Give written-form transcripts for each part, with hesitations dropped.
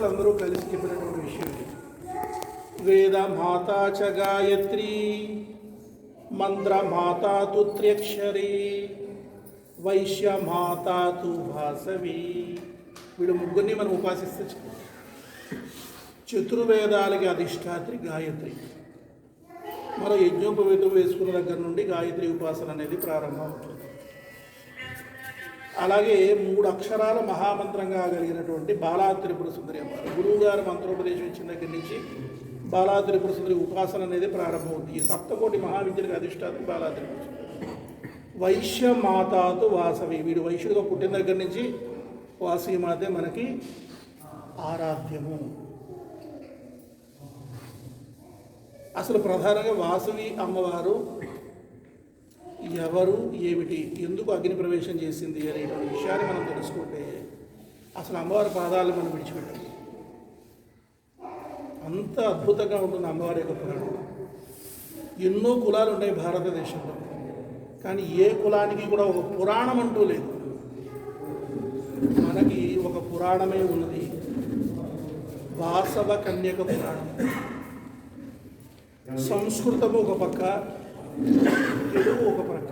మహర్షులందరూ కలిసి చెప్పినటువంటి విషయం ఇది. వేద మాతా చ గాయత్రి, మంత్ర మాతా తు త్ర్యక్షరి, వైశ్య మాతా తు వాసవి. వీడు ముగ్గురిని మనం ఉపాసిస్తే చతుర్వేదాలకి అధిష్టాత్రి గాయత్రి. మనం యజ్ఞోపవేతం వేసుకున్న దగ్గర నుండి గాయత్రి ఉపాసన అనేది ప్రారంభం అవుతుంది. అలాగే 3 అక్షరాల మహామంత్రంగా కలిగినటువంటి బాలా త్రిపుర సుందరి అమ్మారు గురువు గారు మంత్రోపదేశం ఇచ్చిన దగ్గర నుంచి బాలా త్రిపుర సుందరి ఉపాసన అనేది ప్రారంభమవుతుంది. ఈ సప్తకోటి మహావిద్యలకు అధిష్టాత్రి బాలా త్రిపుర సుందరి. వైశ్య మాతాతో వాసవి, వీడు వైశ్యుడిగా పుట్టిన దగ్గర నుంచి వాసవి మాతే మనకి ఆరాధ్యము. అసలు ప్రధానంగా వాసవి అమ్మవారు ఎవరు, ఏమిటి, ఎందుకు అగ్ని ప్రవేశం చేసింది అనేటువంటి విషయాన్ని మనం తెలుసుకుంటే అసలు అమ్మవారి పాదాలను మనం విడిచిపెట్టాలి. అంత అద్భుతంగా ఉంటుంది అమ్మవారి యొక్క పురాణం. ఎన్నో కులాలు ఉన్నాయి భారతదేశంలో, కానీ ఏ కులానికి కూడా ఒక పురాణం అంటూ లేదు. మనకి ఒక పురాణమే ఉన్నది, వాసవ కన్యక పురాణం. సంస్కృతము ఒక పక్క, తెలుగు ఒక పక్క.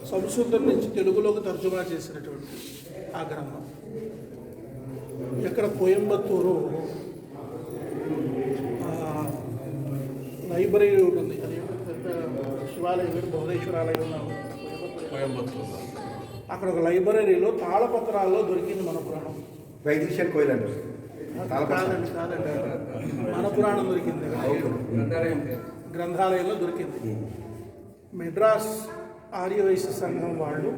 సంస్కృతం నుంచి తెలుగులోకి తర్జుమా చేసినటువంటి ఆ గ్రంథం. ఎక్కడ కోయంబత్తూరు లైబ్రరీ ఉంటుంది, అది పెద్ద శివాలయం, బహుళేశ్వర ఆలయం కోయంబత్తూరు. అక్కడ ఒక లైబ్రరీలో తాళపత్రాల్లో దొరికింది మన పురాణం. వైదిషన్ కోయిల్ అంటారు. కాదండి, మన పురాణం దొరికింది, గ్రంథాలయంలో దొరికింది. మెడ్రాస్ ఆర్యవైశ్య సంఘం వాళ్ళు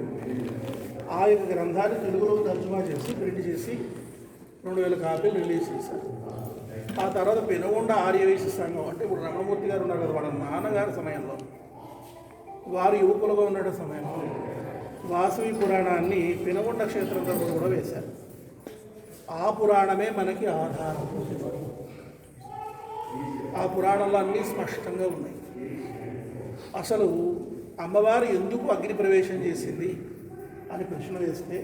ఆ యొక్క గ్రంథాన్ని తెలుగులోకి తర్జుమా చేసి ప్రింట్ చేసి 2000 కాపీలు రిలీజ్ చేశారు. ఆ తర్వాత పెనుగొండ ఆర్యవైశ్య సంఘం, అంటే ఇప్పుడు రమణమూర్తి గారు ఉన్నారు కదా, వాళ్ళ నాన్నగారి సమయంలో, వారు యువకులుగా ఉన్న సమయంలో వాసవి పురాణాన్ని పెనుగొండ క్షేత్రం తరపున కూడా వేశారు. ఆ పురాణమే మనకి ఆధారం. ఆ పురాణంలో అన్నీ స్పష్టంగా ఉన్నాయి. అసలు అమ్మవారు ఎందుకు అగ్ని ప్రవేశం చేసింది అని ప్రశ్న వేస్తే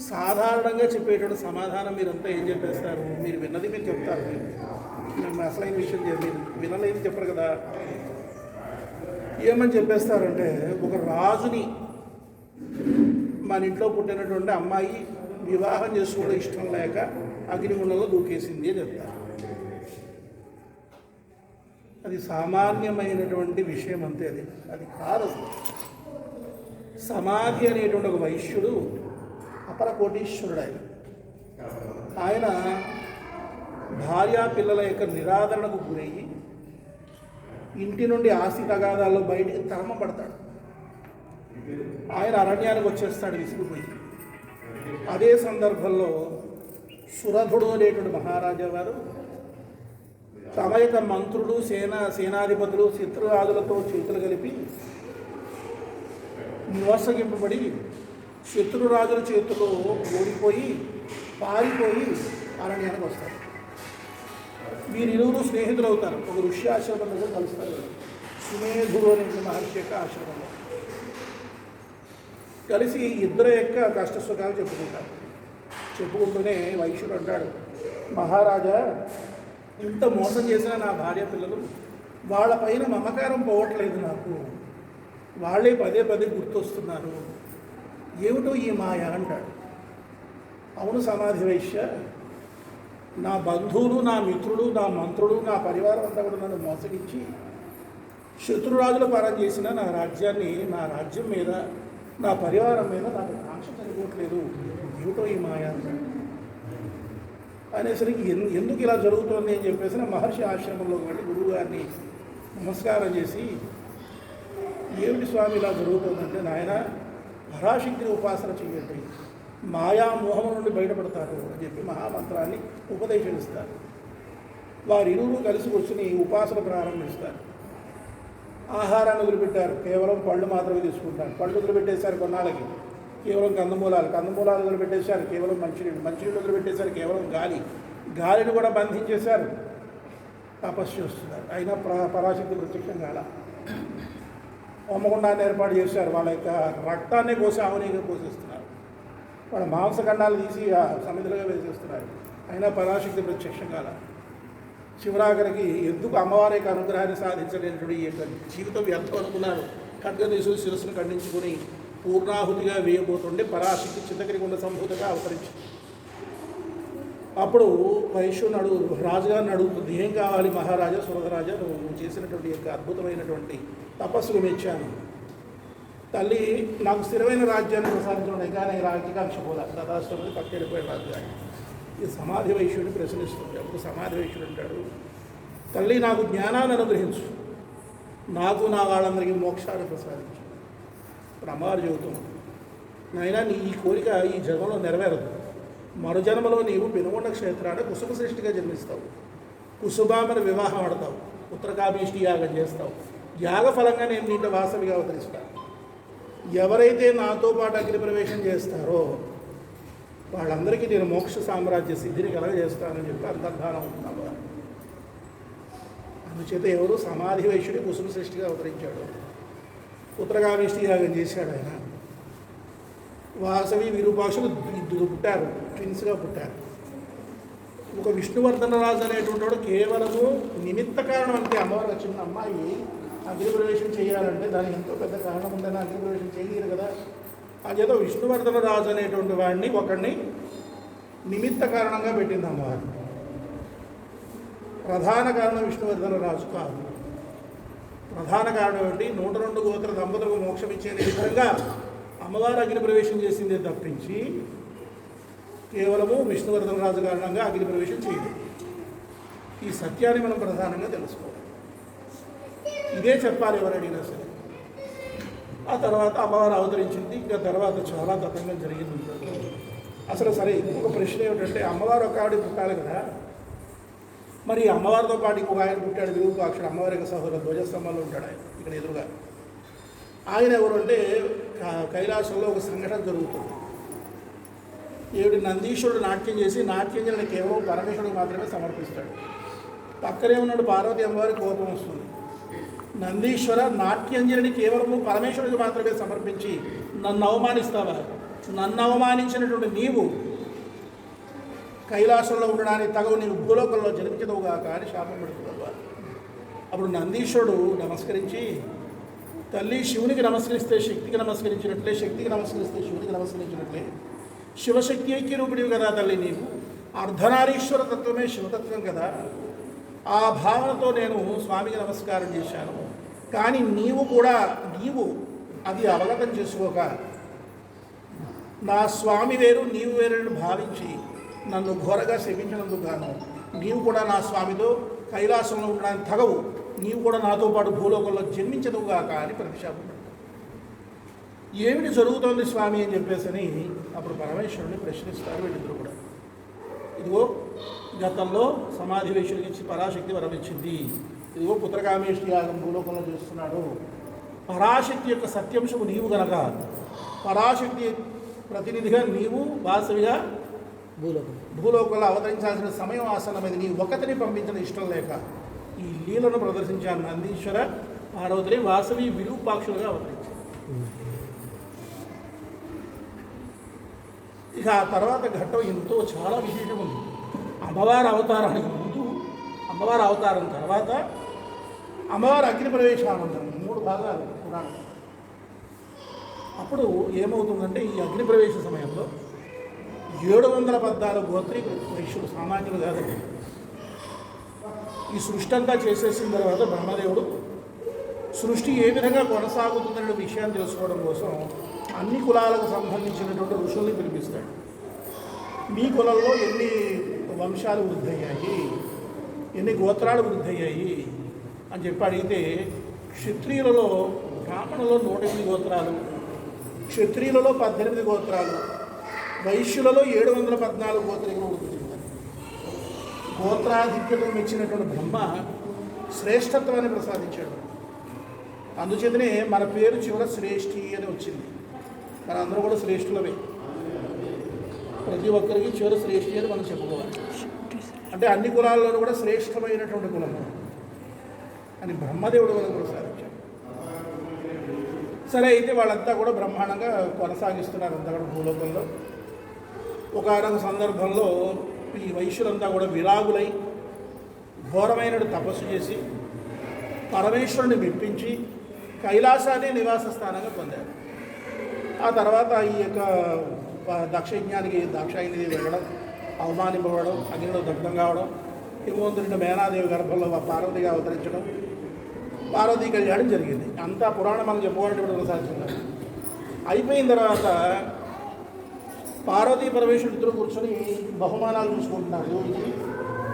సాధారణంగా చెప్పేటువంటి సమాధానం మీరంతా ఏం చెప్పేస్తారు, మీరు విన్నది మీరు చెప్తారు, మేము అసలైన విషయం మీరు వినలేని చెప్పరు కదా. ఏమని చెప్పేస్తారంటే, ఒక రాజుని మన ఇంట్లో పుట్టినటువంటి అమ్మాయి వివాహం చేసుకోవడం ఇష్టం లేక అగ్నిగుండంలో దూకేసింది అని చెప్తారు. అది సామాన్యమైనటువంటి విషయం అంతే. అది కాదు. సమాధి అనేటువంటి ఒక వైశ్యుడు అపర కోటీశ్వరుడు. ఆయన భార్యా పిల్లల యొక్క నిరాదరణకు గురయ్యి ఇంటి నుండి ఆస్తి తగాదాల్లో బయటికి తరమపడతాడు. ఆయన అరణ్యానికి వచ్చేస్తాడు విసిగిపోయి. అదే సందర్భంలో సురధుడు అనేటువంటి మహారాజా వారు తమ యొక్క మంత్రులు, సేనాధిపతులు, శత్రురాజులతో చేతులు కలిపి మోసగింపబడి శత్రురాజుల చేతుల్లో ఓడిపోయి పారిపోయి అరణ్యానికి వస్తారు. వీరిరువురు స్నేహితులు అవుతారు. ఒక ఋషి ఆశ్రమం దగ్గర కలుస్తారు. సుమేధుడు అనే మహర్షి యొక్క ఆశ్రమంలో కలిసి ఇద్దరు యొక్క కష్టసుఖాలు చెప్పుకుంటారు. చెప్పుకుంటూనే వైశ్యుడు అంటాడు, మహారాజా, ఇంత మోసం చేసిన నా భార్య పిల్లలు వాళ్ళపైన మమకారం పోవట్లేదు, నాకు వాళ్ళే పదే పదే గుర్తొస్తున్నారు, ఏమిటో ఈ మాయ అంటాడు. అవును సమాధి వైశ్య, నా బంధువులు, నా మిత్రులు, నా మంత్రులు, నా పరివారం అంతా కూడా నన్ను మోసగించి శత్రురాజుల పరం చేసిన నా రాజ్యం మీద, నా పరివారం మీద నాకు కాంక్ష చనిపోవట్లేదు, ఏమిటో ఈ మాయ అనేసరికి ఎందుకు ఇలా జరుగుతుంది అని చెప్పేసి మహర్షి ఆశ్రమంలోకి వెళ్ళి గురువుగారిని నమస్కారం చేసి, ఏమిటి స్వామి ఇలా జరుగుతుందంటే, నాయన పరాశక్తిని ఉపాసన చేయండి, మాయామోహం నుండి బయటపడతారు అని చెప్పి మహామంత్రాన్ని ఉపదేశిస్తారు. వారిరువురు కలిసి కూర్చుని ఉపాసన ప్రారంభిస్తారు. ఆహారాన్ని వదిలిపెట్టారు, కేవలం పళ్ళు మాత్రమే తీసుకుంటారు. పళ్ళు వదిలిపెట్టేశారు కొన్నాళ్ళకి, కేవలం కందమూలాలు వదిలిపెట్టేశారు, కేవలం మంచినీళ్ళు వదిలిపెట్టేశారు, కేవలం గాలిని కూడా బంధించేశారు. తపస్సు చేస్తున్నారు, అయినా పరాశక్తి ప్రత్యక్షం కాల. హోమగుండాన్ని ఏర్పాటు చేశారు, వాళ్ళ యొక్క రక్తాన్ని కోసి ఆవునిగా పోషిస్తున్నారు. వాళ్ళ మాంసఖండాలు తీసి ఆ సమిధులుగా వేసేస్తున్నారు. అయినా పరాశక్తి ప్రత్యక్షం కాల. శివరాకరికి ఎందుకు అమ్మవారి యొక్క అనుగ్రహాన్ని సాధించలేనటువంటి ఈ యొక్క జీవితం వ్యర్థం అనుకున్నారు. ఖడ్గదేశు శిరస్సును ఖండించుకుని పూర్ణాహుతిగా వేయబోతుండే పరాశక్తి చింతగిరికొండ సంభూతగా అవతరించింది. అప్పుడు వైశ్యుడు రాజుగారిని అడుగుతుంది, ఏం కావాలి మహారాజా, సురధరాజా, నువ్వు చేసినటువంటి యొక్క అద్భుతమైనటువంటి తపస్సుకు మెచ్చాను. తల్లి నాకు స్థిరమైన రాజ్యాన్ని ప్రసాదించడం కానీ రాజ్యకాంక్ష పోలా తథాష్టమని పక్కెళ్ళిపోయిన రాజ్యాన్ని. ఈ సమాధి వైశ్యుడిని ప్రశ్నిస్తుంది. అప్పుడు సమాధి వైశ్యుడు అంటాడు, తల్లి నాకు జ్ఞానాన్ని అనుగ్రహించు, నాకు నా వాళ్ళందరికీ మోక్షాన్ని ప్రసాదించు. ఇప్పుడు అమ్మవారు చెబుతుంది, నాయనా నీ ఈ కోరిక ఈ జన్మలో నెరవేరదు. మరో జన్మలో నీవు పెనుగొండ క్షేత్రాన కుసుమ శ్రేష్ఠిగా జన్మిస్తావు. కుసుబామని వివాహం ఆడతావు, ఉత్తరకాభీష్టి యాగం చేస్తావు. యాగ ఫలంగా నేను నీట వాసవిగా అవతరిస్తాను. ఎవరైతే నాతో పాటు అగ్ని ప్రవేశం చేస్తారో వాళ్ళందరికీ నేను మోక్ష సామ్రాజ్య సిద్ధిని కలగజేస్తానని చెప్పి అంతర్ధానం అవుతున్నాము. అందుచేత ఎవరు సమాధి వైశ్యుడి కుసుమ శ్రేష్ఠిగా అవతరించాడు. ఉత్తరకాభీష్టి యాగం చేశాడు ఆయన. వాసవి విరూపాక్షులు ఇద్దరు పుట్టారు, ట్విన్స్గా పుట్టారు. ఒక విష్ణువర్ధన రాజు అనేటువంటి వాడు కేవలము నిమిత్త కారణం. అంటే అమ్మవారు వచ్చిన అమ్మాయి అగ్నిప్రవేశం చేయాలంటే దానికి ఎంతో పెద్ద కారణం ఉందని అగ్నిప్రవేశం చేయలేదు కదా. అంచేత విష్ణువర్ధన రాజు అనేటువంటి వాడిని ఒకడిని నిమిత్త కారణంగా పెట్టింది అమ్మవారు. ప్రధాన కారణం విష్ణువర్ధన రాజు కాదు. ప్రధాన కారణం ఏంటి? 102 గోత్ర దంపతులకు మోక్షం ఇచ్చే విధంగా అమ్మవారు అగ్ని ప్రవేశం చేసిందే తప్పించి కేవలము విష్ణువర్ధన రాజు కారణంగా అగ్ని ప్రవేశం చేయలేదు. ఈ సత్యాన్ని మనం ప్రధానంగా తెలుసుకోవాలి. ఇదే చెప్పాలి ఎవరడిగినా సరే. ఆ తర్వాత అమ్మవారు అవతరించింది. ఇంకా తర్వాత చాలా తతంగం జరిగింది. అసలు సరే, ఇంకొక ప్రశ్న ఏమిటంటే, అమ్మవారు ఒక ఆవిడ పుట్టాలి కదా, మరి అమ్మవారితో పాటు ఇంకొక ఆయన పుట్టాడు, విరూపాక్షుడు. అమ్మవారి యొక్క సహోదరుడు ధ్వజస్తంభంలో ఉంటాడు ఆయన ఇక్కడ ఎదురుగా. ఆయన ఎవరు అంటే, కైలాసంలో ఒక సంఘటన జరుగుతుంది. ఏడు నందీశ్వరుడు నాట్యం చేసి నాట్యంజలిని కేవలం పరమేశ్వరుడికి మాత్రమే సమర్పిస్తాడు. పక్కనే ఉన్నాడు పార్వతీ అమ్మవారి కోపం వస్తుంది. నందీశ్వర, నాట్యంజలిని కేవలము పరమేశ్వరుడికి మాత్రమే సమర్పించి నన్ను అవమానిస్తావా? నన్ను అవమానించినటువంటి నీవు కైలాసంలో ఉండడానికి తగవు, నీవు భూలోకంలో జన్మించదవుగా కానీ శాపం పెడుతున్నావా? అప్పుడు నందీశ్వరుడు నమస్కరించి, తల్లి శివునికి నమస్కరిస్తే శక్తికి నమస్కరించినట్లే, శక్తికి నమస్కరిస్తే శివునికి నమస్కరించినట్లే. శివశక్తి ఐక్యరూపిడివి కదా తల్లి నీవు. అర్ధనారీశ్వర తత్వమే శివతత్వం కదా. ఆ భావనతో నేను స్వామికి నమస్కారం చేశాను. కానీ నీవు అది అవగతం చేసుకోక నా స్వామి వేరు నీవు వేరని భావించి నన్ను ఘోరగా శపించినందుకు గాను నీవు కూడా నా స్వామితో కైలాసంలో ఉండడానికి తగవు, నీవు కూడా నాతో పాటు భూలోకంలో జన్మించదువుగాక అని ప్రతిశాపం పెడతాడు. ఏమిటి జరుగుతోంది స్వామి అని చెప్పేసి అప్పుడు పరమేశ్వరుని ప్రశ్నిస్తారు వీళ్ళిద్దరు కూడా. ఇదిగో గతంలో సమాధి వేషుడికి ఇచ్చి పరాశక్తి వరం ఇచ్చింది. ఇదిగో పుత్రకామేష్టి యాగం భూలోకంలో చేస్తున్నాడు. పరాశక్తి యొక్క సత్యంశము నీవు గనక పరాశక్తి ప్రతినిధిగా నీవు వాసవిగా భూలోకంలో అవతరించాల్సిన సమయం ఆసనమైంది. నీ ఒకతిని పంపించిన ఇష్టం లేక ఈ లీలను ప్రదర్శించాను. నందీశ్వర పార్వతిని వాసవి విరూపాక్షులుగా అవతరించారు. ఇక ఆ తర్వాత ఘట్టం ఎంతో చాలా విశేషం ఉంది. అమ్మవారి అవతారానికి ముందు, అమ్మవారి అవతారం తర్వాత, అమ్మవారి అగ్ని ప్రవేశానంతరం 3 భాగాలు పురాణం. అప్పుడు ఏమవుతుందంటే, ఈ అగ్ని ప్రవేశ సమయంలో 714 గోత్రీకులు, వైశ్యులు, సామాన్యులు కాదండి. ఈ సృష్టి అంతా చేసేసిన తర్వాత బ్రహ్మదేవుడు సృష్టి ఏ విధంగా కొనసాగుతుందనే విషయాన్ని తెలుసుకోవడం కోసం అన్ని కులాలకు సంబంధించినటువంటి ఋషుల్ని పిలిపిస్తాడు. మీ కులంలో ఎన్ని వంశాలు వృద్ధయ్యాయి, ఎన్ని గోత్రాలు వృద్ధయ్యాయి అని చెప్పి అడిగితే, క్షత్రియులలో బ్రాహ్మణులలో 108 గోత్రాలు, క్షత్రియులలో 18 గోత్రాలు, వైశ్యులలో 714 గోత్రికులు వృద్ధి. గోత్రాధిక్యతను మెచ్చినటువంటి బ్రహ్మ శ్రేష్టత్వాన్ని ప్రసాదించాడు. అందుచేతనే మన పేరు చివర శ్రేష్ఠి అని వచ్చింది. మన అందరూ కూడా శ్రేష్ఠులమే. ప్రతి ఒక్కరికి చివర శ్రేష్ఠి అని మనం చెప్పుకోవాలి. అంటే అన్ని కులాల్లోనూ కూడా శ్రేష్టమైనటువంటి కులం అని బ్రహ్మదేవుడు మనకు ప్రసాదించాడు. సరే, అయితే వాళ్ళంతా కూడా బ్రహ్మాండంగా కొనసాగిస్తున్నారు అంతా కూడా భూలోకంలో. ఒకనొక సందర్భంలో ఈ వైశ్యులంతా కూడా విరాగులై ఘోరమైన తపస్సు చేసి పరమేశ్వరుని మెప్పించి కైలాసాన్ని నివాస స్థానంగా పొందారు. ఆ తర్వాత ఈ యొక్క దక్షయజ్ఞానికి దాక్షాయిని వెళ్ళడం, అవమానింపబడడం, అగ్నిలో దగ్ధం కావడం, హిమవంతుడి మేనాదేవి గర్భంలో పార్వతిగా అవతరించడం, పార్వతీ కళ్యాణం జరిగింది. అంతా పురాణం మనం చెప్పుకోవాలంటే కొనసాగుతున్నారు. అయిపోయిన తర్వాత పార్వతీ పరమేశ్వరుడు ఇద్దరు కూర్చొని బహుమానాలు చూసుకుంటున్నారు. ఇది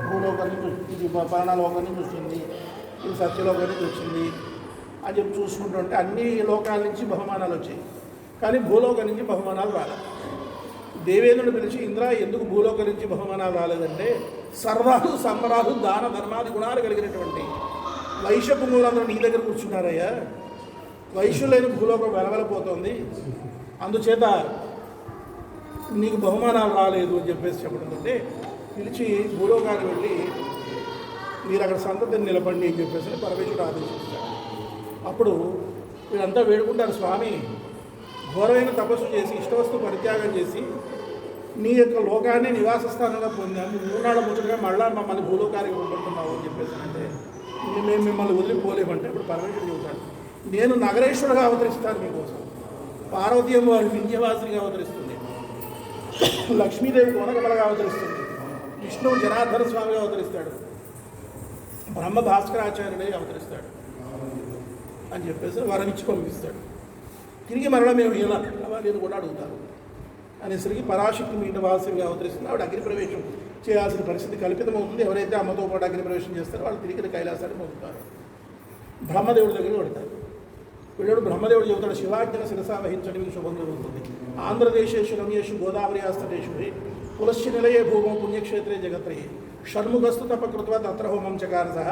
భూలోకం నుంచి, ఇది పరణలోకం నుంచి వచ్చింది, ఇది సత్యలోకం నుంచి వచ్చింది అని చెప్పి చూసుకుంటుంటే అన్ని లోకాల నుంచి బహుమానాలు వచ్చాయి, కానీ భూలోకం నుంచి బహుమానాలు రాలేదు. దేవేంద్రుడు పిలిచి, ఇంద్ర ఎందుకు భూలోకం నుంచి బహుమానాలు రాలేదంటే, సర్వాలు సంబరాలు దాన ధర్మాది గుణాలు కలిగినటువంటి వైశ్య పుంగులందరూ నీ దగ్గర కూర్చున్నారయ్యా, వైశ్యులైన భూలోకం వెలవెలపోతుంది, అందుచేత నీకు బహుమానాలు రాలేదు అని చెప్పేసి చెప్పడంతో పిలిచి భూలోకానికి వెళ్ళి మీరు అక్కడ సంతతిని నిలబండి అని చెప్పేసి పరమేశ్వరుడు ఆదేశిస్తాడు. అప్పుడు వీళ్ళంతా వేడుకుంటారు, స్వామి ఘోరమైన తపస్సు చేసి ఇష్టవస్తు పరిత్యాగం చేసి నీ యొక్క లోకాన్ని నివాస స్థానంగా పొందాము, 3 నాళ్ళ ముచ్చటగా మళ్ళా మమ్మల్ని భూలోకానికి పంపుతున్నావు అని చెప్పేసి అంటే మేము మిమ్మల్ని వదిలిపోలేమంటే ఇప్పుడు పరమేశ్వరుడు చెబుతాడు, నేను నగరేశ్వరుగా అవతరిస్తాను మీకోసం, పార్వతీ వారి వింధ్యవాసినిగా అవతరిస్తుంది, లక్ష్మీదేవి కోనకమలగా అవతరిస్తుంది, విష్ణువు జనార్దన స్వామిగా అవతరిస్తాడు, బ్రహ్మ భాస్కరాచార్యుడే అవతరిస్తాడు అని చెప్పేసి వరమిచ్చి పంపిస్తాడు. తిరిగి మరలా మేము ఎలా నేను కూడా అడుగుతాను అనేసరికి పరాశక్తి మీట వాసిగా అవతరిస్తుంది. ఆవిడ అగ్ని ప్రవేశం చేయాల్సిన పరిస్థితి కల్పితమవుతుంది. ఎవరైతే అమ్మతో పాటు అగ్ని ప్రవేశం చేస్తారో వాళ్ళు తిరిగి కైలాసాన్ని పొందుతారు. బ్రహ్మదేవుడి దగ్గరికి వెళ్తారు. వీళ్ళు బ్రహ్మదేవుడు చెబుతాడు, శివాజ్ఞన శిరసా వహించడం మీకు శుభం జరుగుతుంది. ఆంధ్రదేశేషు రమ్యేషు గోదావరి ఆస్తటేషు కులశ్చి నిలయే భూమో పుణ్యక్షేత్రే జగత్రయే షణ్ముఖస్తు తపకృత్వ తత్ర హోమం చకార సహ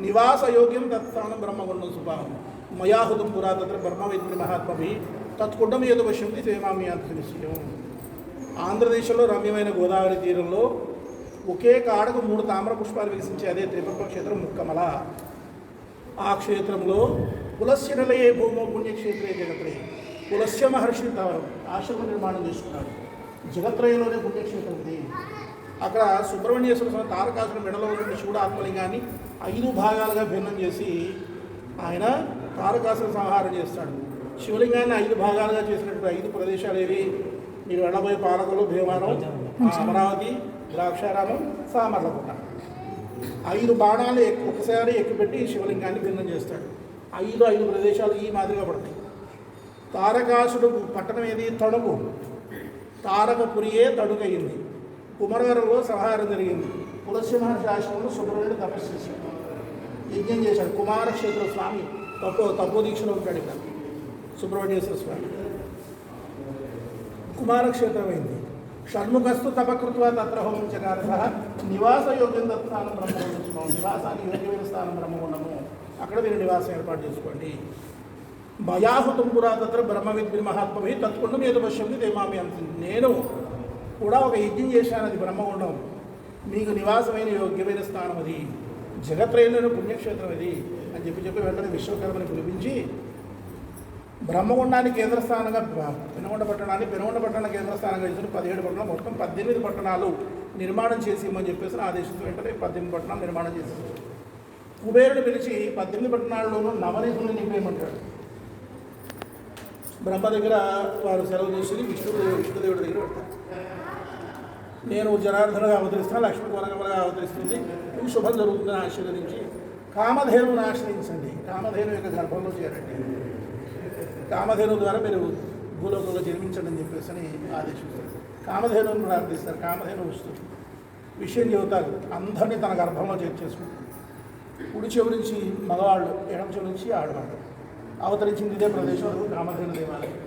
నివాసయోగ్యం తత్స్థానం బ్రహ్మగుండం సుభావం మయాహుతం పురా తత్ర బ్రహ్మవిద్రి మహాత్మభి తత్కుండం ఏదో వశ్యంతి సేమామి అంత నిశ్చయం. ఆంధ్రదేశంలో రమ్యమైన గోదావరి తీరంలో ఒకే కాడకు 3 తామ్ర పుష్పాలు వికసించే అదే త్రిపుర క్షేత్రం ముక్కమల. ఆ క్షేత్రంలో పులస్య నిలయే భూమో పుణ్యక్షేత్రే జగత్రయే పులస్య మహర్షి ఆశ్రమ నిర్మాణం చేసుకున్నాడు. జగత్రయంలోనే పుణ్యక్షేత్రం ఇది. అక్కడ సుబ్రహ్మణ్యేశ్వర స్వామి తారకాసురుని మెడలో ఉన్న శివుడు ఆత్మలింగాన్ని 5 భాగాలుగా భిన్నం చేసి ఆయన తారకాసుర సంహారం చేస్తాడు. శివలింగాన్ని 5 భాగాలుగా చేసినటువంటి 5 ప్రదేశాలు ఏవి? మీరు వెళ్ళబోయే పాలకులు, భీమవరం, అమరావతి, ద్రాక్షారామం, సామర్లకోట. 5 బాణాలు ఒకసారి ఎక్కుపెట్టి శివలింగాన్ని భిన్నం చేస్తాడు. 5 ప్రదేశాలు ఈ మాదిరిగా పడతాయి. తారకాసుడు పట్టణం ఏది? తణుకు. తారకపురియే తణుకయింది. కుమరవరంలో సంహారం జరిగింది. పులస్య మహర్షి ఆశ్రమంలో సుబ్రహ్మణ్యుడు తపస్సు చేశాడు, యజ్ఞం చేశాడు. కుమారక్షేత్ర స్వామి తపోదీక్షలో ఉంటాడు. ఇక్కడ సుబ్రహ్మణ్యేశ్వర స్వామి కుమారక్షేత్రమైంది. షణ్ముఖస్తు తపకృత్వ తత్ర హోమం చకార సహ నివాసయోగ్యం దత్తానం బ్రహ్మగుండం. నివాసానికి యోగ్యమైన స్థానం బ్రహ్మగుండము, అక్కడ మీరు నివాసం ఏర్పాటు చేసుకోండి. మయాహుతం పురా తత్ర బ్రహ్మవిద్రి మహాత్మభి తత్కుండం ఏదో పశ్యంతి తేమామి అంత. నేను కూడా ఒక యజ్ఞం చేశాను, అది బ్రహ్మగుండం, మీకు నివాసమైన యోగ్యమైన స్థానం అది, జగత్రయంలోని పుణ్యక్షేత్రం అది అని చెప్పి వెంటనే విశ్వకర్మని పిలిపించి బ్రహ్మగుండానికి కేంద్ర స్థానంగా పెనుగొండ పట్టణాన్ని కేంద్ర స్థానంగా చేసిన 17 పట్టణాలు, మొత్తం 18 పట్టణాలు నిర్మాణం చేసి ఇమ్మని చెప్పేసి ఆదేశిస్తూ వెంటనే 18 పట్టణాలు నిర్మాణం చేసేసారు. కుబేరుడు పిలిచి 18 పట్టణాల్లోనూ నవనిధుల్ని నింపేయమంటాడు. బ్రహ్మ దగ్గర వారు సెలవు చేసి విష్ణుదేవుడి దగ్గర పెడతారు. నేను జనార్దనగా అవతరిస్తాను, లక్ష్మీ కోనకమలగా అవతరిస్తుంది, మీకు శుభం జరుగుతుందని ఆశీర్వదించి కామధేనువుని ఆశ్రయించండి, కామధేను యొక్క గర్భంలో చేరండి, కామధేను ద్వారా మీరు భూలోకంలో జన్మించండి అని చెప్పేసి అని ఆదేశిస్తారు. కామధేనువుని ప్రార్థిస్తారు. కామధేను వస్తుంది, విషయం చెబుతారు, అందరినీ తన గర్భంలో చేర్చేసుకుంటుంది. కుడి చెవి నుంచి మగవాళ్ళు, ఎడమ చెవి నుంచి ఆడవాళ్ళు. అవతరించింది ఇదే ప్రదేశంలో కామధేను దేవాలయం.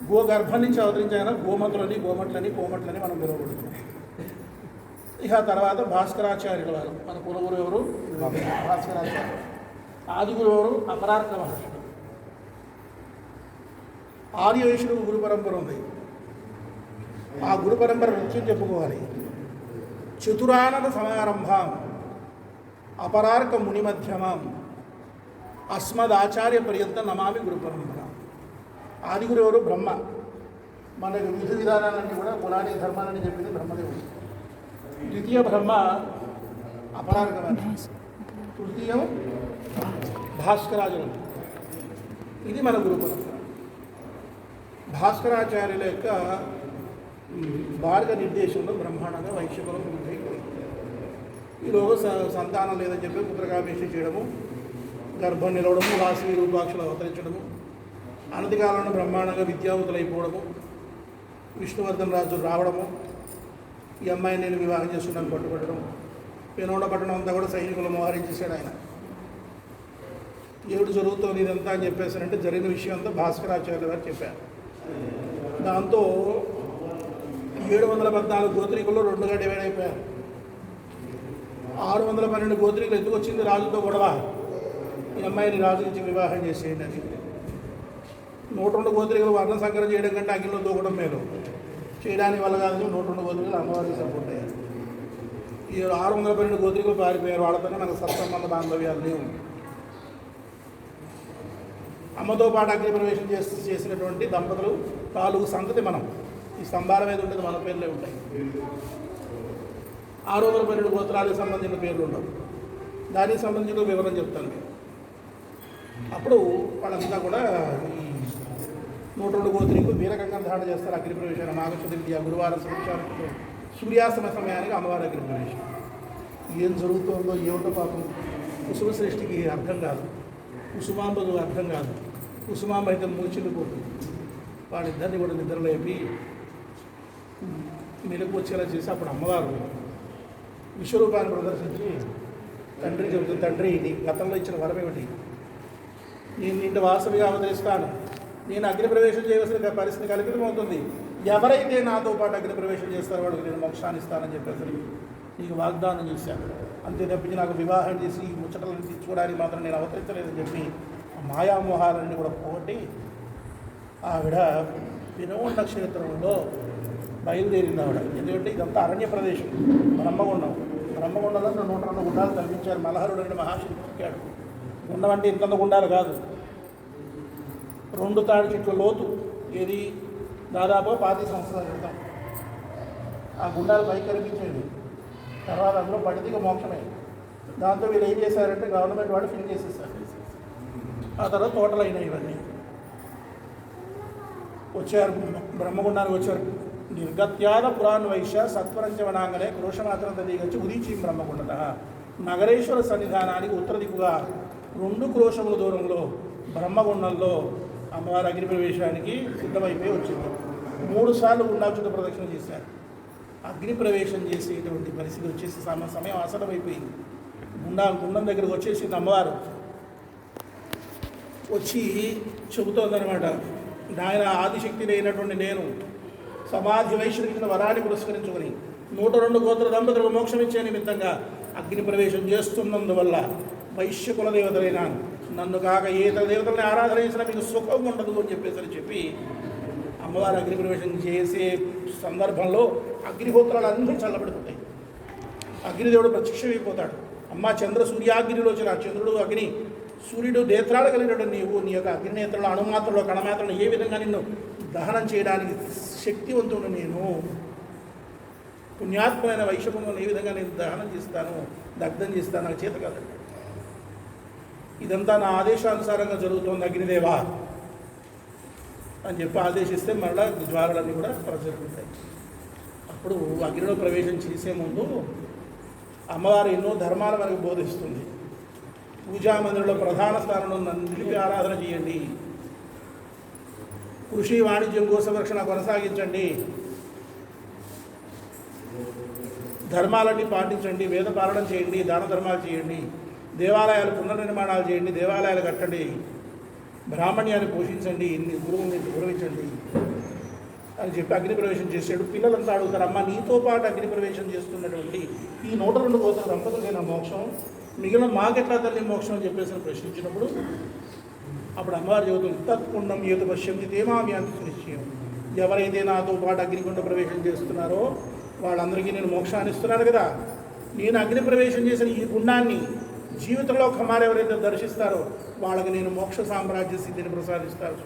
గోగర్భం నుంచి అవతరించాక గోమట్లని కోమట్లని మనం పిలువబడుతున్నాం. ఇక తర్వాత భాస్కరాచార్యుల వారు, మన కులగురు ఎవరు? భాస్కరాచార్యులు. ఆదిగురు ఎవరు? అపరార్క మహర్షుడు. ఆర్యవైశ్యుడు గురు పరంపర ఉంది. ఆ గురు పరంపర నృత్యం చెప్పుకోవాలి. చతురానన సమారంభం అపరార్క ముని మధ్యమం అస్మదాచార్య పర్యంతం నమామి గురు పరంపర. ఆదిగురు ఎవరు? బ్రహ్మ. మనకు విధి విధానాలన్నీ కూడా పురాణిక ధర్మాలని చెప్పింది బ్రహ్మదేవుడు. ద్వితీయ బ్రహ్మ అపరాగమైన, తృతీయం భాస్కరాచార్యులు. ఇది మన గురుకులం. భాస్కరాచార్యుల యొక్క మార్గ నిర్దేశంలో బ్రహ్మాండంగా వైశ్యకులం ఉంటాయి. ఈలోగా సంతానం లేదని చెప్పి పుత్రకామేష చేయడము, గర్భం నిలవడము, వాసవి రూపాక్షలు అవతరించడము, అనతి కాలంలో బ్రహ్మాండంగా విద్యావంతులు అయిపోవడము, విష్ణువర్ధన్ రాజు రావడము, ఈ అమ్మాయిని నేను వివాహం చేస్తున్నాను పట్టుబట్టడం, పెనోడ పట్టణం అంతా కూడా సైనికులు మోహరించేశాడు ఆయన. ఏడు జరుగుతుంది ఇదంతా అని చెప్పేసారంటే జరిగిన విషయం అంతా భాస్కరాచార్యులు గారు చెప్పారు. దాంతో 714 గోత్రికుల్లో 2గా డివైడ్ అయిపోయారు. 612 గోత్రికులు ఎందుకు వచ్చింది రాజుతో గొడవ, ఈ అమ్మాయిని రాజు ఇచ్చి వివాహం చేసేయండి అని. 102 గోత్రికులు వర్ణ సంకరం చేయడం కంటే అగ్నిలో దూకడం మేలు, చేయడానికి వల్ల కాదు. 102 గోత్రికులు అమ్మవారికి సపోర్ట్ అయ్యారు. ఈ 612 గోత్రికులు పారిపోయారు. వాళ్ళతోనే మనకు సత్సంబంధ బాంధవ్యాలు లేవు. అమ్మతో పాటు అగ్ని ప్రవేశం చేసినటువంటి దంపతులు 4 సంతతి మనం ఈ స్తంభాల మీద ఉండేది మన పేర్లే ఉంటాయి. 612 గోత్రాలకు సంబంధించిన పేర్లు ఉండవు. దానికి సంబంధించిన వివరం చెప్తాను నేను. అప్పుడు వాళ్ళంతా కూడా ఈ 102 గోత్రికులు వీరగంగా ధారణ చేస్తారు. అగ్ని ప్రవేశాన్ని మాఘశుద్ధి గురువారం సంవత్సరానికి సూర్యాస్తమ సమయానికి అమ్మవారి అగ్ని ప్రవేశం. ఏం జరుగుతుందో ఏమిటో పాపం కుసుమ శ్రేష్ఠికి అర్థం కాదు, కుసుమాంబకు అర్థం కాదు. కుసుమాంబ అయితే మూర్చిల్లిపోతుంది. వాళ్ళిద్దరిని కూడా నిద్రలేపి మెలకు వచ్చేలా చేసి అప్పుడు అమ్మవారు విశ్వరూపాన్ని ప్రదర్శించి తండ్రి చెబుతుంది, తండ్రి నీ గతంలో ఇచ్చిన వరం ఏమిటి? నేను ఇంటి వాసవిగా అవతరిస్తాను, నేను అగ్ని ప్రవేశం చేయవలసిన పరిస్థితి కల్పితమవుతుంది. ఎవరైతే నాతో పాటు అగ్ని ప్రవేశం చేస్తారో వాడికి నేను మోక్షాన్ని ఇస్తానని చెప్పేసి నీకు వాగ్దానం చేశాను. అంతే తప్పించి నాకు వివాహం చేసి ఈ ముచ్చటలను తీర్చుకోవడానికి మాత్రం నేను అవతరించలేదని చెప్పి మాయామోహాలన్నీ కూడా పోగొట్టి ఆవిడ వినోద క్షేత్రంలో బయలుదేరింది ఆవిడ. ఎందుకంటే ఇదంతా అరణ్య ప్రదేశం, బ్రహ్మగుండం. బ్రహ్మగుండంలో 102 గుండాలు కల్పించారు. మలహరుడు అనే మహాశివుడు పుట్టాడు. గుండం అంటే ఇంత గుండాలు కాదు, 2 తాడి చెట్ల లోతు. ఏది దాదాపు 25 సంవత్సరాల క్రితం ఆ గుండాలు పైకి కనిపించేది. తర్వాత అందులో పడిదిగా మోక్షమే. దాంతో వీళ్ళు ఏం చేశారంటే గవర్నమెంట్ వాడు ఫిల్ చేసేసారు. ఆ తర్వాత తోటలు అయినాయి. ఇవన్నీ వచ్చారు, బ్రహ్మగుండానికి వచ్చారు. నిర్గత్యాద పురాణ వైశ్య సత్వరంచవనాంగనే క్రోషమాత్రం తదిగచ్చి ఉదీచి బ్రహ్మగుండ నగరేశ్వర సన్నిధానానికి ఉత్తర దిక్కుగా 2 క్రోషముల దూరంలో బ్రహ్మగుండంలో అమ్మవారి అగ్ని ప్రవేశానికి సిద్ధమైపోయి వచ్చింది. 3 సార్లు గుండాచుట ప్రదక్షిణ చేశారు. అగ్ని ప్రవేశం చేసేటువంటి పరిస్థితి వచ్చేసి సమయం ఆసనమైపోయింది. గుండం దగ్గరకు వచ్చేసింది అమ్మవారు. వచ్చి చెబుతోందనమాట, నాయన ఆదిశక్తిని అయినటువంటి నేను సమాధి వైశ్వరికిన వరాన్ని పురస్కరించుకొని 102 గోత్ర దంపతులకు మోక్షం ఇచ్చే నిమిత్తంగా అగ్ని ప్రవేశం చేస్తున్నందువల్ల వైశ్య కులదేవతలైన నన్ను కాక ఏ ఇతర దేవతలని ఆరాధన చేసినా మీకు సుఖం ఉండదు అని చెప్పి అమ్మవారు అగ్ని ప్రవేశం చేసే సందర్భంలో అగ్నిహోత్రాలు అన్నీ చల్లబడిపోతాయి. అగ్నిదేవుడు ప్రత్యక్షమైపోతాడు. అమ్మ చంద్ర సూర్యాగ్నిలోచన, చంద్రుడు అగ్ని, సూర్యుడు నేత్రాలు కలిగినట్టు నీవు నీ యొక్క అగ్నినేత్రంలో అణుమాత్రలో కణమాత్రలో ఏ విధంగా నిన్ను దహనం చేయడానికి శక్తివంతుడు నేను, పుణ్యాత్మైన వైశ్యకులను ఏ విధంగా నేను దహనం చేస్తాను, దగ్ధం చేస్తాను, నాకు చేత కాదండి. ఇదంతా నా ఆదేశానుసారంగా జరుగుతోంది అగ్నిదేవా అని చెప్పి ఆదేశిస్తే మరలా జ్వాలలన్నీ కూడా ప్రసరిస్తాయి. అప్పుడు అగ్నిలో ప్రవేశం చేసే ముందు అమ్మవారు ఎన్నో ధర్మాలు మనకు బోధిస్తుంది. పూజామందిరంలో ప్రధాన స్థానంలో నన్ను నిలిపి ఆరాధన చేయండి, కృషి వాణిజ్యం గోసంరక్షణ కొనసాగించండి, ధర్మాలన్నీ పాటించండి, వేద పాలన చేయండి, దాన ధర్మాలు చేయండి, దేవాలయాలు పునర్నిర్మాణాలు చేయండి, దేవాలయాలు కట్టండి, బ్రాహ్మణ్యాన్ని పోషించండి, ఇన్ని గురువుని గౌరవించండి అని చెప్పి అగ్ని ప్రవేశం చేశాడు. పిల్లలంతా అడుగుతారు, అమ్మ నీతో పాటు అగ్ని ప్రవేశం చేస్తున్నటువంటి ఈ 102 గోత్ర దంపతులైన మోక్షం మిగిలిన మాకెట్లా తల్లి మోక్షం అని చెప్పేసి ప్రశ్నించినప్పుడు అప్పుడు అమ్మవారు చెబుతుంది, తత్పుండం ఏదో పశ్యంతి తేమామి అంత నిశ్చయం. ఎవరైతే నాతో పాటు అగ్నిగుండ ప్రవేశం చేస్తున్నారో వాళ్ళందరికీ నేను మోక్షాన్ని ఇస్తున్నాను కదా. నేను అగ్ని ప్రవేశం చేసిన ఈ గుండాన్ని జీవితంలో ఖమారు ఎవరైతే దర్శిస్తారో వాళ్ళకి నేను మోక్ష సామ్రాజ్య సిద్ధిని ప్రసాదిస్తారు.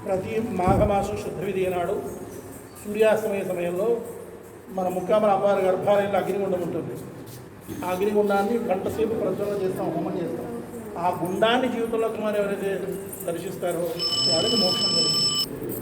ప్రతి మాఘమాసం శుద్ధ విధి నాడు సూర్యాస్తమయ సమయంలో మన ముక్కామల అమ్మవారి గర్భాలయంలో అగ్నిగుండం ఉంటుంది. ఆ అగ్నిగుండాన్ని గంట సేపు ప్రజ్వలన చేస్తాం, హోమం చేస్తాం. ఆ గుండాన్ని జీవితంలో కుమారు ఎవరైతే దర్శిస్తారో వాళ్ళకి మోక్షం కలుగుతుంది.